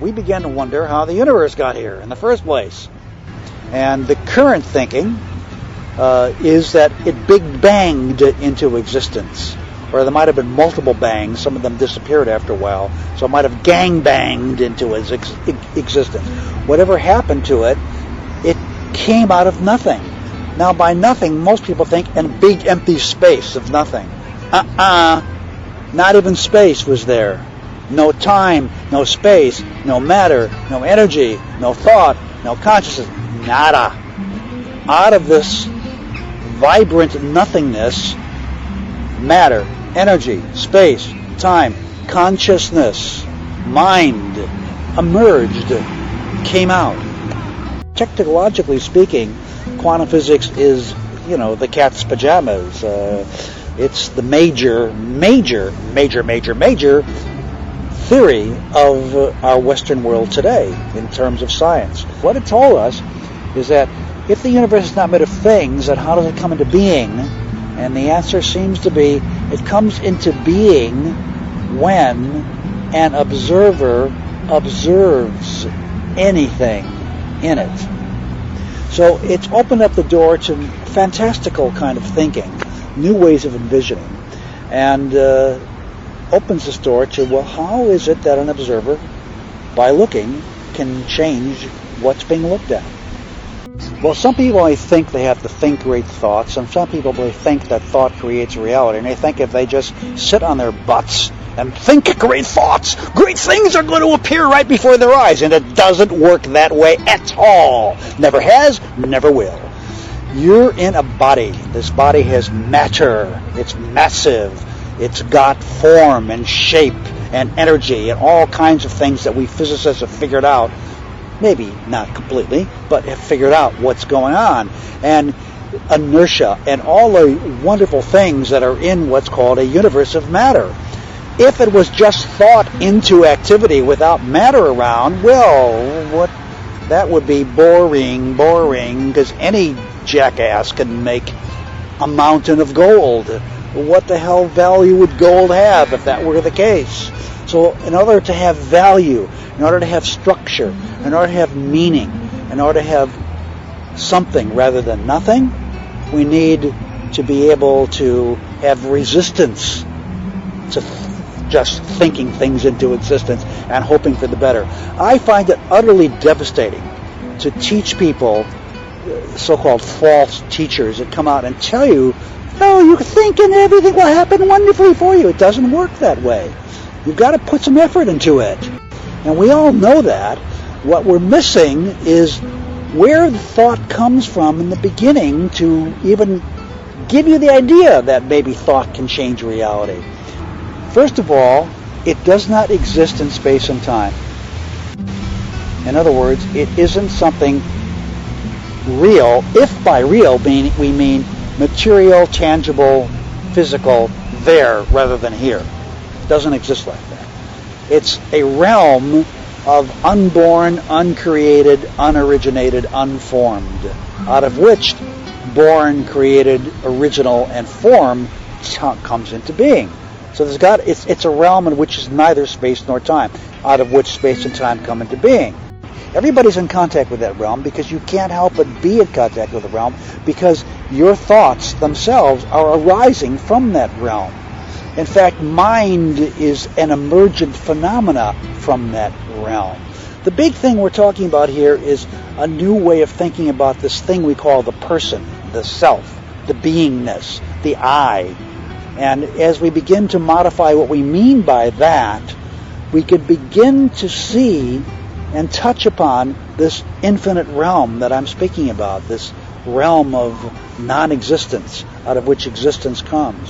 we began to wonder how the universe got here in the first place. And the current thinking is that it big banged into existence, or there might have been multiple bangs. Some of them disappeared after a while, so it might have gang banged into its existence. Whatever happened to it, it came out of nothing. Now, by nothing, most people think in a big empty space of nothing. Not even space was there. No time, no space, no matter, no energy, no thought, no consciousness, nada. Out of this vibrant nothingness, matter, energy, space, time, consciousness, mind emerged, came out. Technologically speaking, quantum physics is, the cat's pajamas. It's the major theory of our Western world today in terms of science. What it told us is that if the universe is not made of things, then how does it come into being? And the answer seems to be it comes into being when an observer observes anything in it. So it's opened up the door to fantastical kind of thinking, new ways of envisioning, and opens this door to, well, how is it that an observer, by looking, can change what's being looked at? Well, some people only think they have to think great thoughts, and some people really think that thought creates reality, and they think if they just sit on their butts and think great thoughts, great things are going to appear right before their eyes, and it doesn't work that way at all. Never has, never will. You're in a body. This body has matter. It's massive. It's got form and shape and energy and all kinds of things that we physicists have figured out. Maybe not completely, but have figured out what's going on. And inertia and all the wonderful things that are in what's called a universe of matter. If it was just thought into activity without matter around, well, that would be boring, because any jackass can make a mountain of gold. What the hell value would gold have if that were the case? So in order to have value, in order to have structure, in order to have meaning, in order to have something rather than nothing, we need to be able to have resistance to just thinking things into existence and hoping for the better. I find it utterly devastating to teach people, so-called false teachers that come out and tell you, no, you think and everything will happen wonderfully for you. It doesn't work that way. You've got to put some effort into it. And we all know that. What we're missing is where the thought comes from in the beginning to even give you the idea that maybe thought can change reality. First of all, it does not exist in space and time. In other words, it isn't something real, if by real we mean material, tangible, physical, there rather than here. It doesn't exist like that. It's a realm of unborn, uncreated, unoriginated, unformed, out of which born, created, original, and form comes into being. So it's a realm in which is neither space nor time, out of which space and time come into being. Everybody's in contact with that realm because you can't help but be in contact with the realm because your thoughts themselves are arising from that realm. In fact, mind is an emergent phenomena from that realm. The big thing we're talking about here is a new way of thinking about this thing we call the person, the self, the beingness, the I. And as we begin to modify what we mean by that, we could begin to see and touch upon this infinite realm that I'm speaking about, this realm of non-existence out of which existence comes.